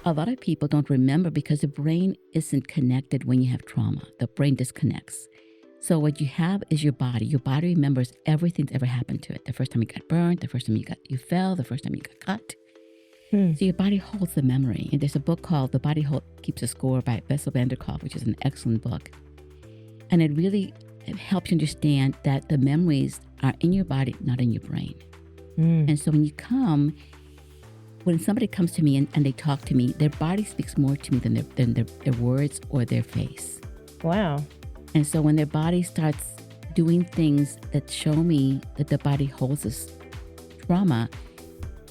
a lot of people don't remember because the brain isn't connected when you have trauma. The brain disconnects. So what you have is your body. Your body remembers everything that's ever happened to it. The first time you got burned, the first time you fell, the first time you got cut. So your body holds the memory. And there's a book called The Body Keeps a Score by Bessel van der Kolk, which is an excellent book. And it helps you understand that the memories are in your body, not in your brain. And so when somebody comes to me and they talk to me, their body speaks more to me than their words or their face. Wow. And so when their body starts doing things that show me that the body holds this trauma,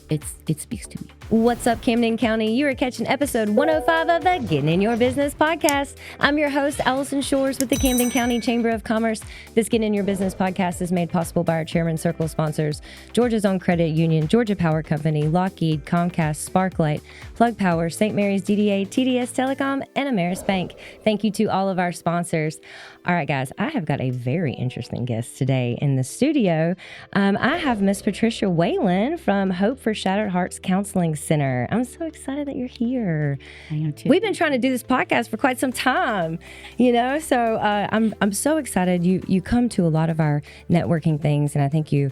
it speaks to me. What's up, Camden County? You are catching episode 105 of the Getting in Your Business podcast. I'm your host, Allison Shores with the Camden County Chamber of Commerce. This Getting in Your Business podcast is made possible by our Chairman Circle sponsors, Georgia's Own Credit Union, Georgia Power Company, Lockheed, Comcast, Sparklight, Plug Power, St. Mary's DDA, TDS Telecom, and Ameris Bank. Thank you to all of our sponsors. All right, guys, I have got a very interesting guest today in the studio. I have Miss Patricia Whalen from Hope for Shattered Hearts Counseling Center. I'm so excited that you're here. I am too. We've been trying to do this podcast for quite some time, so I'm so excited. You come to a lot of our networking things, and I think you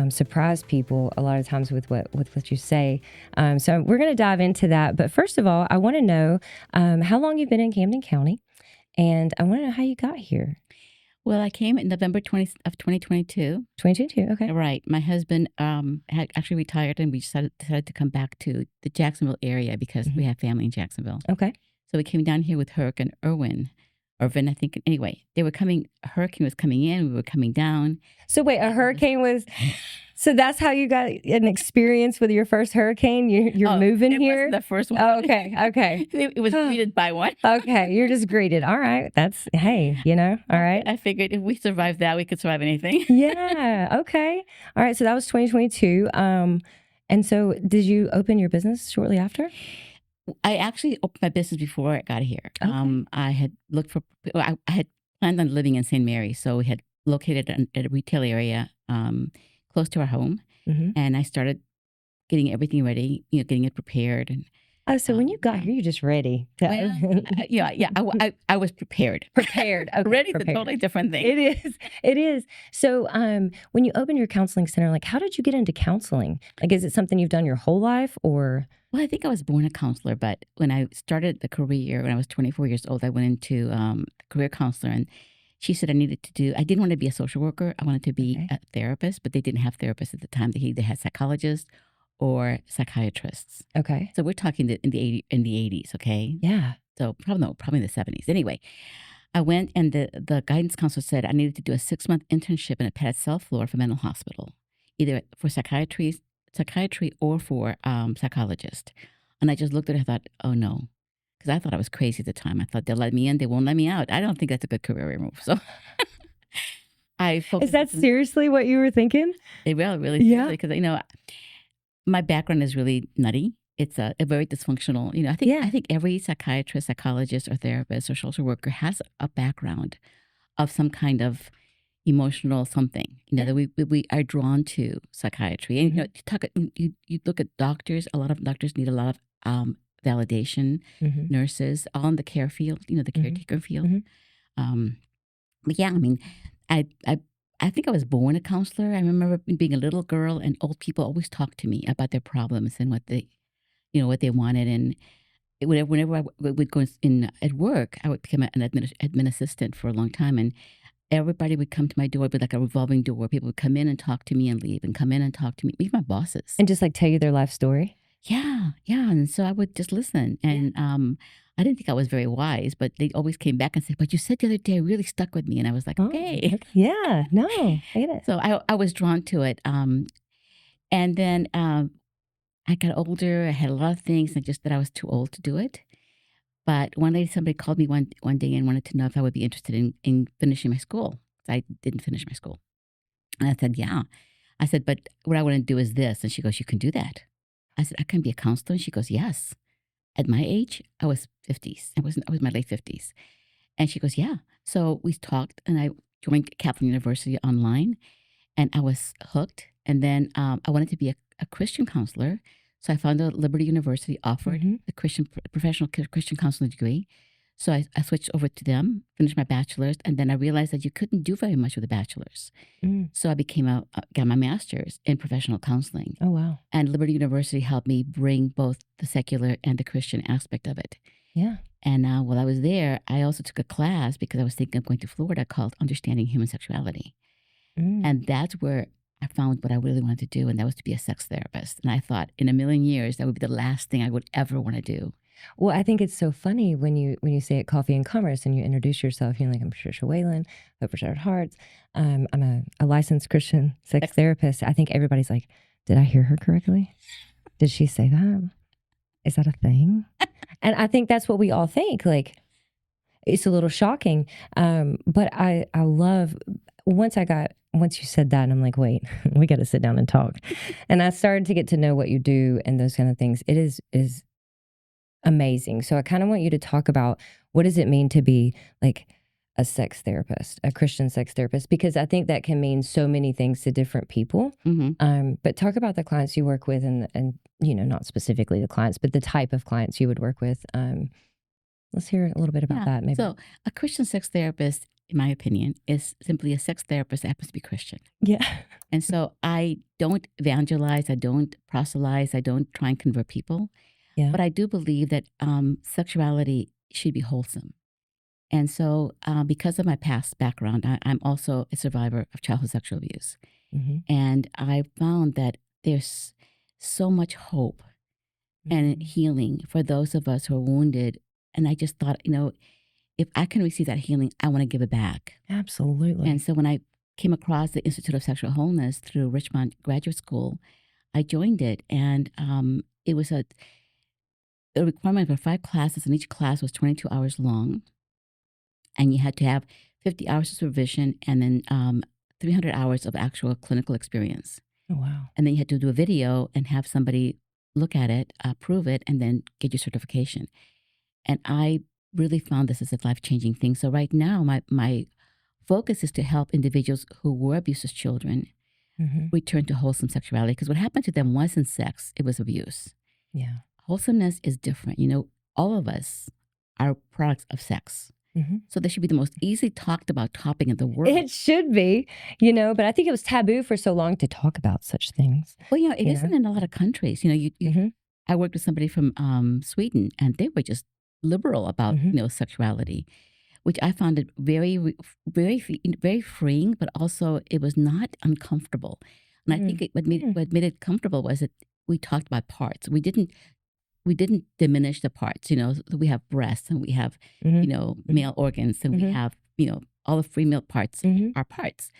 surprise people a lot of times with what you say. So we're going to dive into that. But first of all, I want to know how long you've been in Camden County, and I want to know how you got here. Well, I came in November 2022. 2022, okay. Right. My husband had actually retired, and we decided to come back to the Jacksonville area because we have family in Jacksonville. Okay. So we came down here with Hurricane Irwin, I think. Anyway, a hurricane was coming in, we were coming down. So wait, a hurricane was... So that's how you got an experience with your first hurricane? You're moving here? It wasn't the first one. Oh, okay. It was greeted by one. Okay, you're just greeted. All right. All right. I figured if we survived that, we could survive anything. Yeah, okay. All right, so that was 2022. And so did you open your business shortly after? I actually opened my business before I got here. Okay. I had I had planned on living in St. Mary's, so we had located at a retail area close to our home, and I started getting everything ready, getting it prepared. And oh, so when you got here, you're just ready. I was prepared. Prepared. Okay, ready is a prepared. totally different thing. It is. So when you opened your counseling center, like, how did you get into counseling? Like, is it something you've done your whole life, or? Well, I think I was born a counselor, but when I started the career, when I was 24 years old, I went into a career counselor, and she said I didn't want to be a social worker. I wanted to be a therapist, but they didn't have therapists at the time. They had psychologists or psychiatrists. Okay. So we're talking in the 80s, okay? Yeah. So probably in the 70s. Anyway, I went, and the guidance counselor said I needed to do a 6-month internship in a padded cell floor for mental hospital, either for psychiatry or for psychologist. And I just looked at her and thought, oh no. Because I thought I was crazy at the time. I thought they'll let me in, they won't let me out. I don't think that's a good career move. So I focused. Is that seriously what you were thinking? It really Yeah. Because my background is really nutty. It's a very dysfunctional. I think every psychiatrist, psychologist, or therapist or social worker has a background of some kind of emotional something. That we are drawn to psychiatry. And you look at doctors. A lot of doctors need a lot of validation, nurses, all in the care field, the caretaker field. But yeah, I think I was born a counselor. I remember being a little girl, and old people always talked to me about their problems and what they wanted. And whenever I would go in at work, I would become an admin assistant for a long time, and everybody would come to my door. It'd be like a revolving door. People would come in and talk to me and leave, and come in and talk to me, even my bosses, And just like tell you their life story? Yeah. And so I would just listen. And I didn't think I was very wise, but they always came back and said, but you said the other day, it really stuck with me. And I was like, okay. Yeah, no, I get it. So I was drawn to it. And then I got older. I had a lot of things, and just that I was too old to do it. But one day, somebody called me one day and wanted to know if I would be interested in finishing my school. I didn't finish my school. And I said, yeah. I said, but what I want to do is this. And she goes, you can do that. I said, I can be a counselor? And she goes, yes. At my age, I was 50s. I was my late 50s. And she goes, yeah. So we talked, and I joined Catholic University online, and I was hooked. And then I wanted to be a Christian counselor. So I found out Liberty University offered the professional Christian counseling degree. So I switched over to them, finished my bachelor's, and then I realized that you couldn't do very much with a bachelor's. So I got my master's in professional counseling. Oh, wow. And Liberty University helped me bring both the secular and the Christian aspect of it. Yeah. And while I was there, I also took a class because I was thinking of going to Florida called Understanding Human Sexuality. And that's where I found what I really wanted to do, and that was to be a sex therapist. And I thought in a million years, that would be the last thing I would ever want to do. Well, I think it's so funny when you say at Coffee and Commerce and you introduce yourself, you're like, I'm Patricia Whalen, Hope for Shattered Hearts. I'm a licensed Christian sex therapist. I think everybody's like, did I hear her correctly? Did she say that? Is that a thing? And I think that's what we all think. Like, it's a little shocking. But I love, once you said that, and I'm like, wait, we got to sit down and talk. And I started to get to know what you do and those kind of things. It is amazing. So I kind of want you to talk about, what does it mean to be like a sex therapist, a Christian sex therapist? Because I think that can mean so many things to different people. But talk about the clients you work with and not specifically the clients, but the type of clients you would work with. Let's hear a little bit about that. Maybe. So a Christian sex therapist, in my opinion, is simply a sex therapist that happens to be Christian. Yeah. And so I don't evangelize, I don't proselytize, I don't try and convert people. Yeah. But I do believe that sexuality should be wholesome. And so because of my past background, I'm also a survivor of childhood sexual abuse. And I found that there's so much hope and healing for those of us who are wounded. And I just thought, if I can receive that healing, I want to give it back. Absolutely. And so when I came across the Institute of Sexual Wholeness through Richmond Graduate School, I joined it. And it was a requirement for 5 classes, and each class was 22 hours long. And you had to have 50 hours of supervision and then 300 hours of actual clinical experience. Oh, wow. And then you had to do a video and have somebody look at it, approve it, and then get your certification. And I really found this as a life-changing thing. So right now, my focus is to help individuals who were abused as children return to wholesome sexuality. Because what happened to them wasn't sex, it was abuse. Yeah. Wholesomeness is different. All of us are products of sex. So they should be the most easily talked about topic in the world. It should be, but I think it was taboo for so long to talk about such things. Well, it isn't in a lot of countries. I worked with somebody from Sweden, and they were just liberal about, sexuality, which I found it very, very, very freeing, but also it was not uncomfortable. And I think what made it comfortable was that we talked about parts. We didn't diminish the parts. We have breasts and we have, male organs, and we have, all the female parts are parts.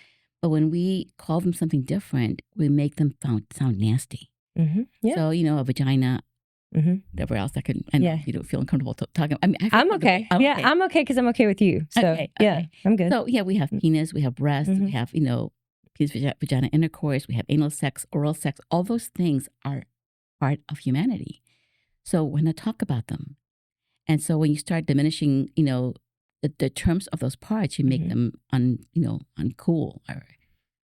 But when we call them something different, we make them sound nasty. Yeah. So, a vagina, whatever else I you don't feel uncomfortable talking. I mean, I'm okay. I'm okay because I'm okay with you. So, okay. Yeah, I'm good. So, we have penis, we have breasts, we have, penis, vagina intercourse, we have anal sex, oral sex. All those things are part of humanity. So we're going to talk about them. And so when you start diminishing, the terms of those parts, you make them uncool or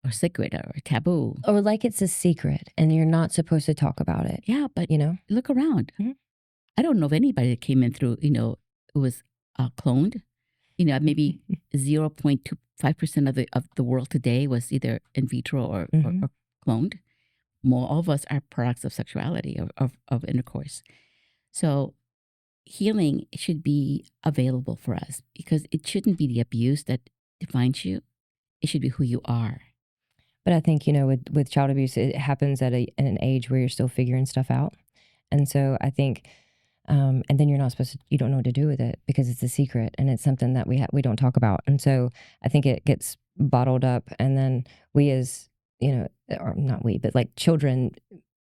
sacred or taboo. Or like it's a secret and you're not supposed to talk about it. Yeah, but look around. I don't know of anybody that came in through, who was cloned. Maybe 0.25% of the world today was either in vitro or cloned. All of us are products of sexuality, of intercourse. So healing should be available for us because it shouldn't be the abuse that defines you. It should be who you are. But I think, with child abuse, it happens at an age where you're still figuring stuff out. And so I think, and then you don't know what to do with it because it's a secret and it's something that we don't talk about. And so I think it gets bottled up. And then we as, or not we, but like children,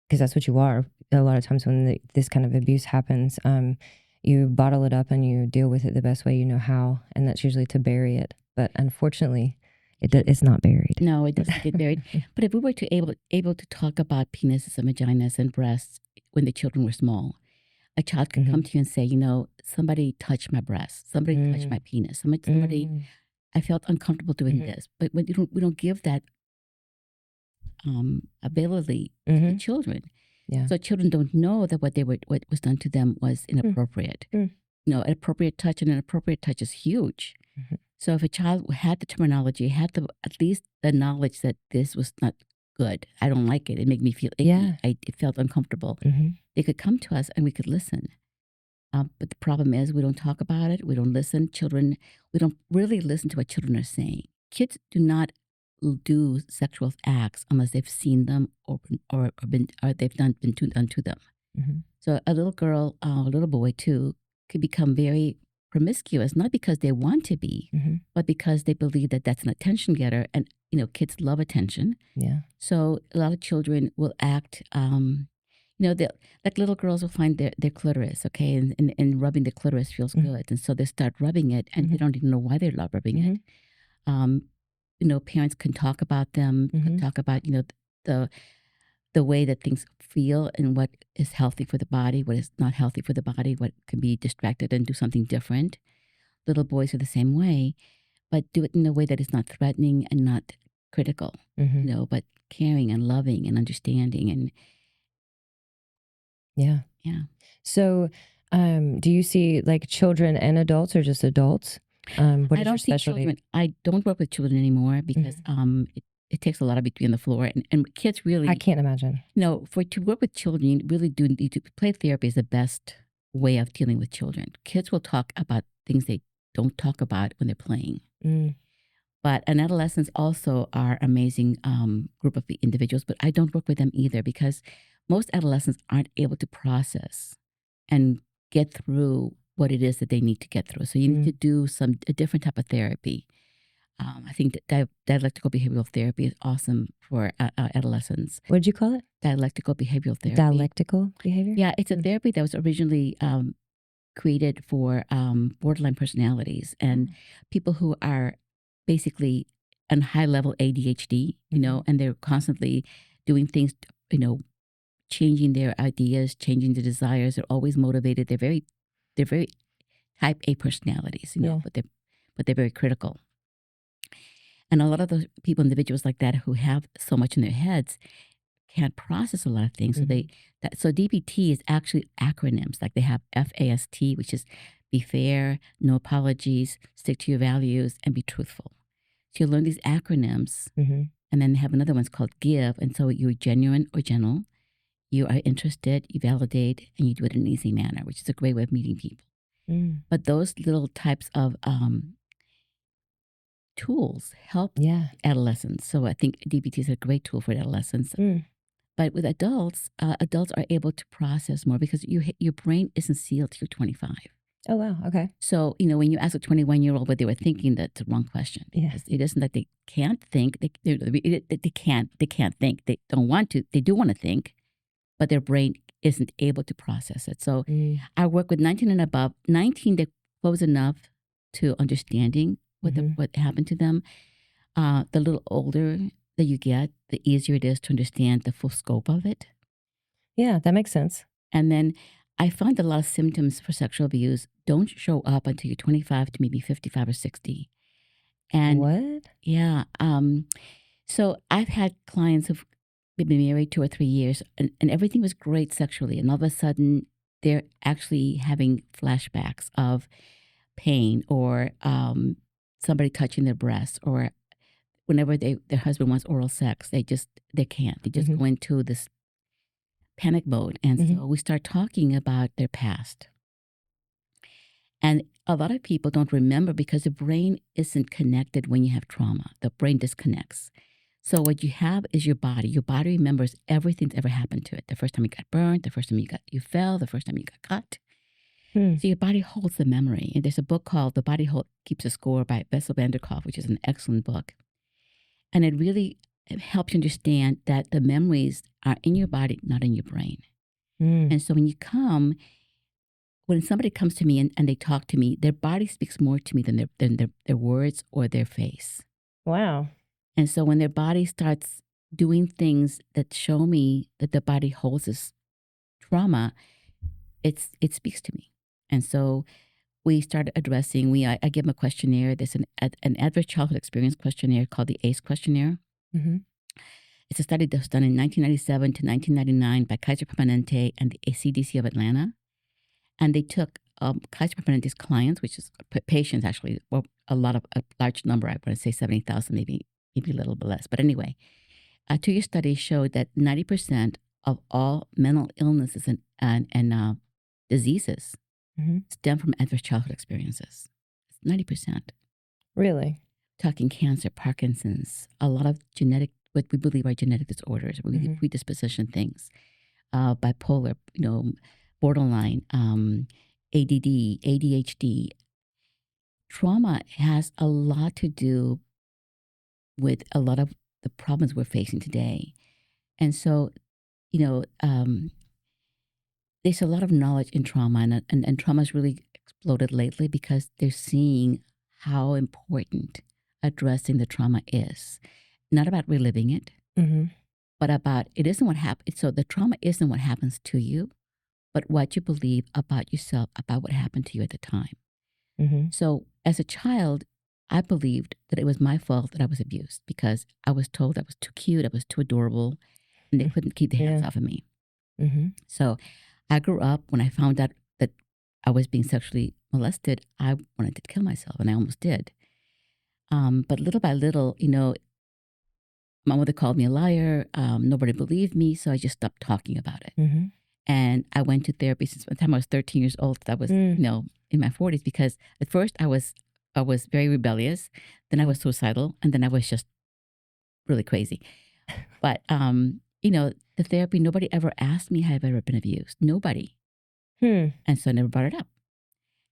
because that's what you are. A lot of times when this kind of abuse happens, you bottle it up and you deal with it the best way you know how, and that's usually to bury it. But unfortunately, it's not buried. No, it doesn't get buried. But if we were to able to talk about penises and vaginas and breasts when the children were small, a child could come to you and say, somebody touched my breast, somebody touched my penis, somebody I felt uncomfortable doing this. But we don't give that ability to children. Yeah. So children don't know that what was done to them was inappropriate. Mm. An appropriate touch and an inappropriate touch is huge. Mm-hmm. So if a child had the terminology, had at least the knowledge that this was not good, I don't like it, it made me feel icky, Yeah. it felt uncomfortable, Mm-hmm. they could come to us and we could listen. But the problem is we don't talk about it. We don't listen. We don't really listen to what children are saying. Kids do not do sexual acts unless they've seen them or they've been done to them. Mm-hmm. So a little girl, a little boy too, could become very promiscuous, not because they want to be, Mm-hmm. but because they believe that that's an attention getter. And, kids love attention. Yeah. So a lot of children will act, like little girls will find their clitoris, okay, and rubbing the clitoris feels good. And so they start rubbing it and they don't even know why they love rubbing it. Parents can talk about them, can talk about, the way that things feel and what is healthy for the body, what is not healthy for the body, what can be distracted and do something different. Little boys are the same way, but do it in a way that is not threatening and not critical, but caring and loving and understanding. And yeah. So, do you see like children and adults or just adults? What is your specialty? Children. I don't work with children anymore because it takes a lot of me to be on the floor, and kids really. I can't imagine. To work with children, you really do need to play therapy is the best way of dealing with children. Kids will talk about things they don't talk about when they're playing. But adolescents also are amazing group of individuals, but I don't work with them either because most adolescents aren't able to process and get through what it is that they need to get through. So you need to do a different type of therapy. I think that dialectical behavioral therapy is awesome for adolescents. What did you call it? Dialectical behavioral therapy. Dialectical behavior? Yeah, it's a therapy that was originally created for borderline personalities and people who are basically on high level ADHD, and they're constantly doing things, changing their ideas, changing their desires. They're always motivated. They're very type A personalities, but they're very critical. And a lot of those individuals like that who have so much in their heads can't process a lot of things. So DBT is actually acronyms. Like they have FAST, which is be fair, no apologies, stick to your values, and be truthful. So you learn these acronyms, and then they have another one's called GIVE. And so you're genuine or gentle, you are interested, you validate, and you do it in an easy manner, which is a great way of meeting people. But those little types of tools help adolescents. So I think DBT is a great tool for adolescents. But with adults, adults are able to process more because your brain isn't sealed till you're 25. Oh, wow. Okay. So, when you ask a 21-year-old what they were thinking, that's the wrong question. Yeah. It isn't that they can't think. They can't think. They don't want to. They do want to think, but their brain isn't able to process it. So I work with 19 and above. 19, they're close enough to understanding what happened to them. The little older that you get, the easier it is to understand the full scope of it. Yeah, that makes sense. And then I find that a lot of symptoms for sexual abuse don't show up until you're 25 to maybe 55 or 60. And what? Yeah. So I've had clients who've been married 2 or 3 years and everything was great sexually. And all of a sudden they're actually having flashbacks of pain or somebody touching their breasts, or whenever their husband wants oral sex, they can't. They just go into this panic mode. And so we start talking about their past. And a lot of people don't remember because the brain isn't connected when you have trauma. The brain disconnects. So what you have is your body. Your body remembers everything that's ever happened to it. The first time you got burned, the first time you fell, the first time you got cut. So your body holds the memory. And there's a book called The Body Keeps a Score by Bessel van der Kolk, which is an excellent book. And it helps you understand that the memories are in your body, not in your brain. And so when somebody comes to me and they talk to me, their body speaks more to me than their words or their face. Wow. And so when their body starts doing things that show me that the body holds this trauma, it speaks to me. And so we started addressing, I give them a questionnaire. There's an adverse childhood experience questionnaire called the ACE questionnaire. It's a study that was done in 1997 to 1999 by Kaiser Permanente and the CDC of Atlanta. And they took Kaiser Permanente's clients, which is patients actually, well, a large number, I want to say 70,000, maybe a little bit less. But anyway, a 2-year study showed that 90% of all mental illnesses and diseases stem from adverse childhood experiences. 90%. Really? Talking cancer, Parkinson's, a lot of what we believe are genetic disorders, predisposition things, bipolar, borderline, ADD, ADHD. Trauma has a lot to do with a lot of the problems we're facing today. And so, there's a lot of knowledge in trauma, and trauma's really exploded lately because they're seeing how important addressing the trauma is. Not about reliving it, but about it isn't what happened. So the trauma isn't what happens to you, but what you believe about yourself, about what happened to you at the time. So as a child, I believed that it was my fault that I was abused because I was told I was too cute, I was too adorable, and they couldn't keep their hands off of me. So I grew up, when I found out that I was being sexually molested, I wanted to kill myself, and I almost did. But little by little, my mother called me a liar. Nobody believed me, so I just stopped talking about it. And I went to therapy since the time I was 13 years old. I was, in my 40s, because at first I was very rebellious. Then I was suicidal, and then I was just really crazy. But the therapy, nobody ever asked me, have I ever been abused? Nobody. And so I never brought it up.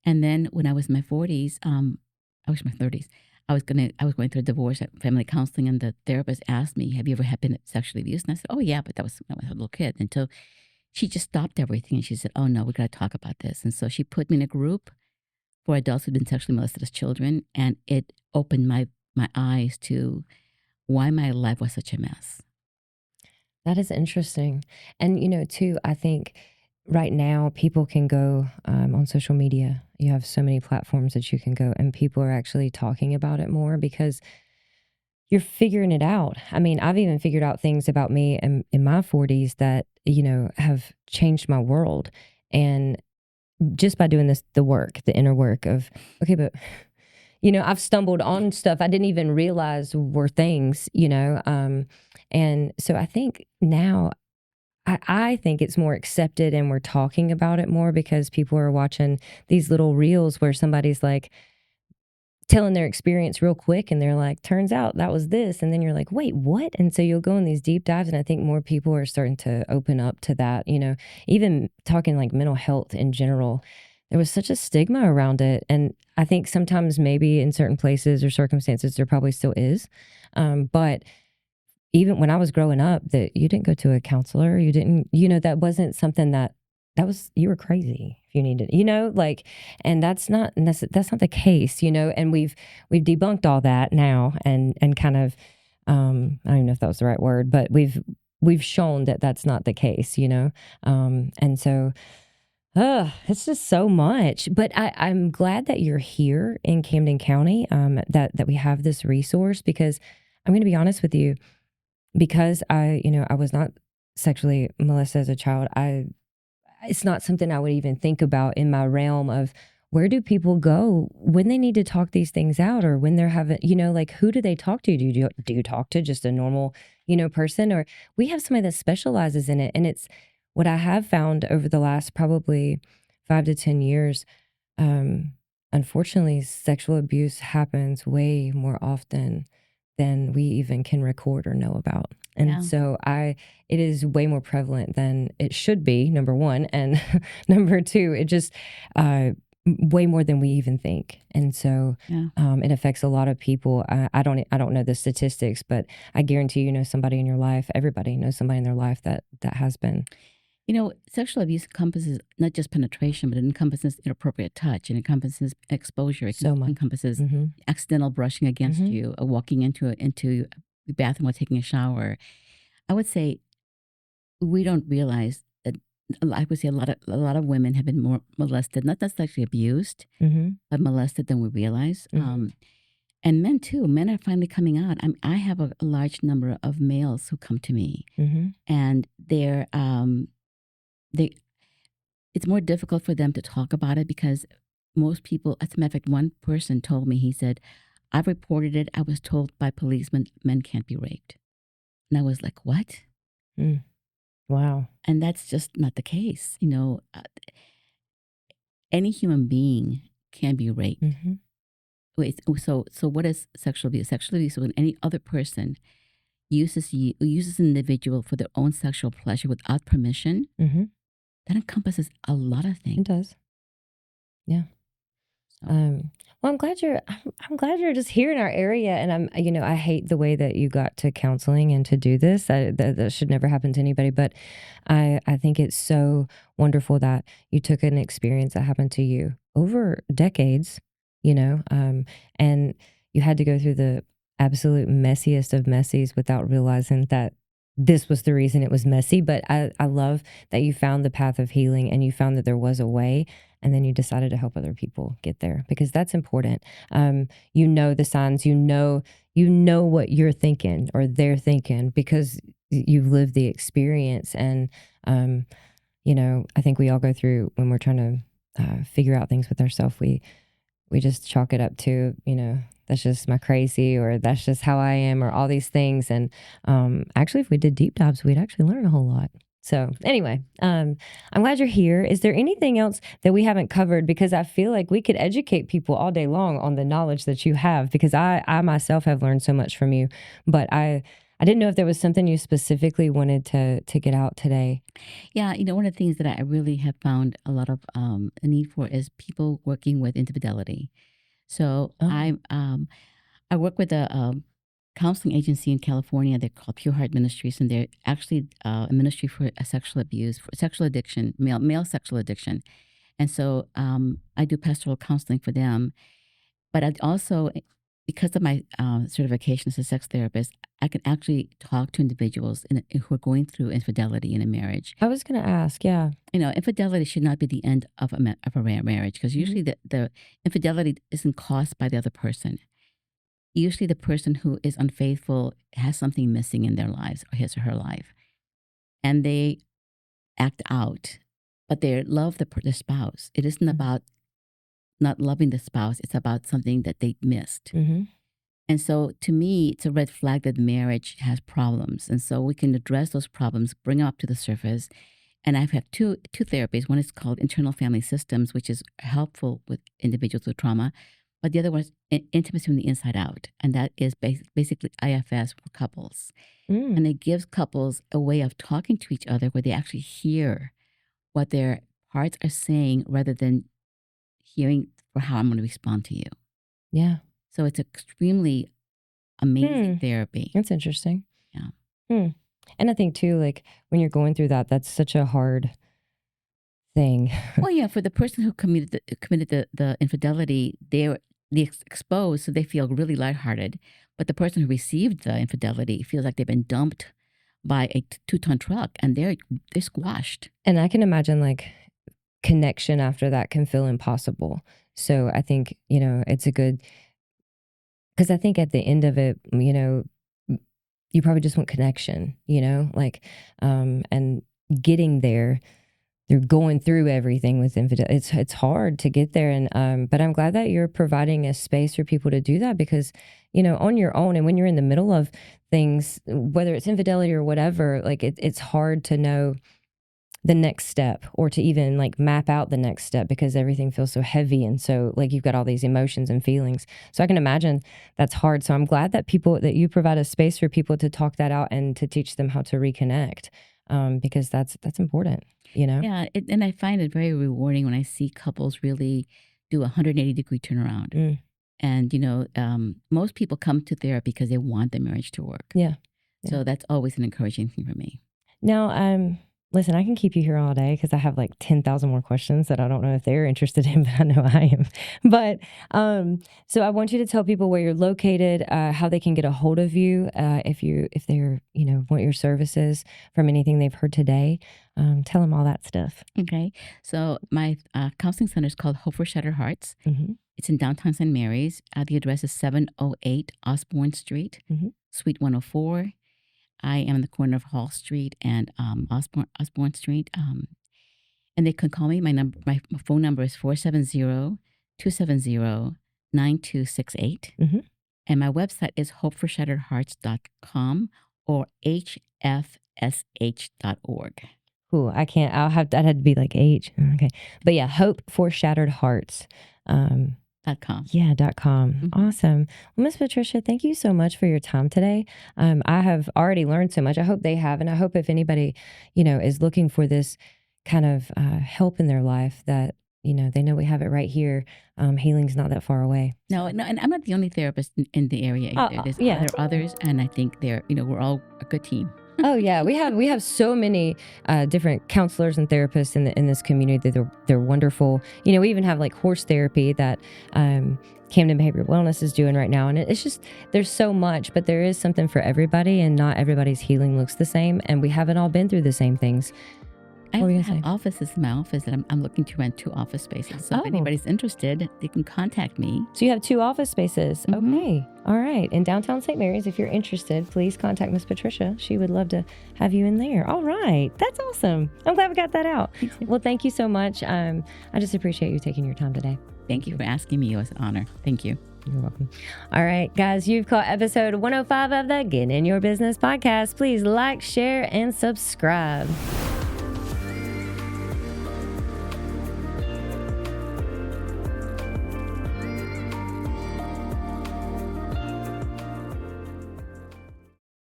And then when I was in my 40s, I was in my 30s, I was going through a divorce at family counseling, and the therapist asked me, have you ever been sexually abused? And I said, oh yeah, but that was when I was a little kid. Until she just stopped everything, and she said, oh no, we got to talk about this. And so she put me in a group for adults who'd been sexually molested as children, and it opened my eyes to why my life was such a mess. That is interesting. And, too, I think right now people can go on social media. You have so many platforms that you can go, and people are actually talking about it more because you're figuring it out. I mean, I've even figured out things about me in my 40s that, have changed my world. And just by doing the inner work of, okay, but I've stumbled on stuff I didn't even realize were things, and so I think now, I think it's more accepted, and we're talking about it more because people are watching these little reels where somebody's like telling their experience real quick, and they're like, turns out that was this. And then you're like, wait, what? And so you'll go in these deep dives. And I think more people are starting to open up to that, even talking like mental health in general. There was such a stigma around it. And I think sometimes maybe in certain places or circumstances, there probably still is. But even when I was growing up, that you didn't go to a counselor, you didn't, that wasn't something that was, you were crazy if you needed, and that's not the case, and we've debunked all that now and kind of, I don't even know if that was the right word, but we've shown that that's not the case, and so, it's just so much. But I'm glad that you're here in Camden County, that we have this resource, because I'm going to be honest with you, because I was not sexually molested as a child. It's not something I would even think about in my realm of where do people go when they need to talk these things out, or when they're having, who do they talk to? Do you talk to just a normal, person, or we have somebody that specializes in it? And it's what I have found over the last probably 5 to 10 years. Unfortunately, sexual abuse happens way more often than we even can record or know about. And so it is way more prevalent than it should be, number one. And number two, it just way more than we even think. And so it affects a lot of people. I don't know the statistics, but I guarantee somebody in your life, everybody knows somebody in their life that has been. Sexual abuse encompasses not just penetration, but it encompasses inappropriate touch, and encompasses exposure. It encompasses accidental brushing against you, or walking into the bathroom while taking a shower. I would say we don't realize that. I would say a lot of women have been more molested, not just sexually abused, but molested than we realize. And men too. Men are finally coming out. I have a large number of males who come to me, and they. It's more difficult for them to talk about it because most people. As a matter of fact, one person told me, he said, "I've reported it. I was told by policemen men can't be raped," and I was like, "What?" Mm. Wow. And that's just not the case. Any human being can be raped. Wait, so what is sexual abuse? Sexual abuse is when any other person uses an individual for their own sexual pleasure without permission. That encompasses a lot of It things. does. Yeah. So, Well, I'm glad you're just here in our area, and I hate the way that you got to counseling and to do this. That should never happen to anybody, but I think it's so wonderful that you took an experience that happened to you over decades, and you had to go through the absolute messiest of messies without realizing that this was the reason it was messy. But I love that you found the path of healing and you found that there was a way, and then you decided to help other people get there, because that's important. The signs, what you're thinking or they're thinking, because you've lived the experience. And I think we all go through, when we're trying to figure out things with ourselves, we just chalk it up to, that's just my crazy, or that's just how I am, or all these things. And actually, if we did deep dives, we'd actually learn a whole lot. So anyway, I'm glad you're here. Is there anything else that we haven't covered? Because I feel like we could educate people all day long on the knowledge that you have, because I myself have learned so much from you. But I didn't know if there was something you specifically wanted to get out today. yeah, one of the things that I really have found a lot of a need for is people working with infidelity. So I work with a counseling agency in California. They're called Pure Heart Ministries, and they're actually a ministry for sexual abuse, for sexual addiction, male sexual addiction. And so I do pastoral counseling for them. But I also, because of my certification as a sex therapist, I can actually talk to individuals who are going through infidelity in a marriage. I was going to ask, yeah. Infidelity should not be the end of a marriage, because usually the infidelity isn't caused by the other person. Usually the person who is unfaithful has something missing in their lives, or his or her life, and they act out, but they love the spouse. It isn't about not loving the spouse. It's about something that they missed. And so to me, it's a red flag that marriage has problems. And so we can address those problems, bring them up to the surface. And I've had two therapies. One is called internal family systems, which is helpful with individuals with trauma. But the other one is intimacy from the inside out. And that is basically IFS for couples. And it gives couples a way of talking to each other where they actually hear what their hearts are saying, rather than hearing for how I'm going to respond to you. Yeah. So it's extremely amazing therapy. That's interesting. Yeah. And I think too, like when you're going through that, that's such a hard thing. Well, yeah, for the person who committed the infidelity, they're exposed, so they feel really lighthearted. But the person who received the infidelity feels like they've been dumped by a 2-ton truck, and they're squashed. And I can imagine like connection after that can feel impossible. So I think, it's a good, because I think at the end of it, you probably just want connection, and getting there through going through everything with infidelity. It's hard to get there. And, but I'm glad that you're providing a space for people to do that, because, on your own, and when you're in the middle of things, whether it's infidelity or whatever, like it's hard to know the next step, or to even like map out the next step, because everything feels so heavy. And so like you've got all these emotions and feelings. So I can imagine that's hard. So I'm glad that you provide a space for people to talk that out and to teach them how to reconnect, because that's important, Yeah. And I find it very rewarding when I see couples really do a 180-degree turnaround. And, most people come to therapy because they want the marriage to work. Yeah. So that's always an encouraging thing for me. Now, Listen, I can keep you here all day because I have like 10,000 more questions that I don't know if they're interested in, but I know I am. But so I want you to tell people where you're located, how they can get a hold of you if they're want your services from anything they've heard today. Tell them all that stuff. Okay. So my counseling center is called Hope for Shattered Hearts. Mm-hmm. It's in downtown St. Mary's. The address is 708 Osborne Street, Mm-hmm. Suite 104. I am in the corner of Hall Street and Osborne Street. And they can call me. My phone number is 470-270-9268. Mm-hmm. And my website is hopeforshatteredhearts.com or hfsh.org. Ooh, I can't. That had to be like H. Okay. But yeah, Hope for Shattered Hearts. .com. Yeah, .com. Mm-hmm. Awesome. Well, Miss Patricia, thank you so much for your time today. I have already learned so much. I hope they have. And I hope if anybody, is looking for this kind of help in their life that, they know we have it right here. Healing's not that far away. No, and I'm not the only therapist in the area either. There are others, and I think we're all a good team. Oh yeah, we have so many different counselors and therapists in this community. They're wonderful. We even have like horse therapy that Camden Behavioral Wellness is doing right now, and it's just there's so much, but there is something for everybody, and not everybody's healing looks the same, and we haven't all been through the same things. I have offices in my office that I'm looking to rent 2 office spaces. So if anybody's interested, they can contact me. So you have 2 office spaces. Mm-hmm. Okay. All right. In downtown St. Mary's, if you're interested, please contact Miss Patricia. She would love to have you in there. All right. That's awesome. I'm glad we got that out. Well, thank you so much. I just appreciate you taking your time today. Thank you for asking me. It was an honor. Thank you. You're welcome. All right, guys, you've caught episode 105 of the Get in Your Business podcast. Please like, share, and subscribe.